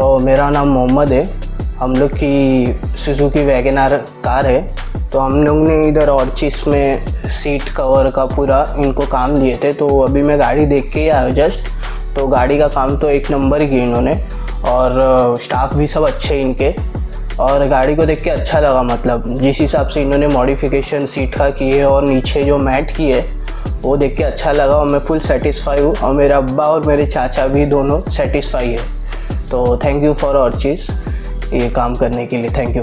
मेरा नाम मोहम्मद है। हम लोग की सुजुकी वैगन आर कार है, तो हम लोग ने इधर ऑर्चिस में सीट कवर का पूरा इनको काम दिए थे। तो अभी मैं गाड़ी देख के ही आया जस्ट। तो गाड़ी का काम तो एक नंबर किया इन्होंने, और स्टाफ भी सब अच्छे इनके, और गाड़ी को देख के अच्छा लगा। मतलब जिस हिसाब से इन्होंने मॉडिफिकेशन सीट का की है और नीचे जो मैट की है वो देख के अच्छा लगा, और मैं फुल सेटिस्फाई हूँ, और मेरे अब्बा और मेरे चाचा भी दोनों सेटिस्फाई है। तो थैंक यू फॉर ऑर्चिस ये काम करने के लिए, थैंक यू।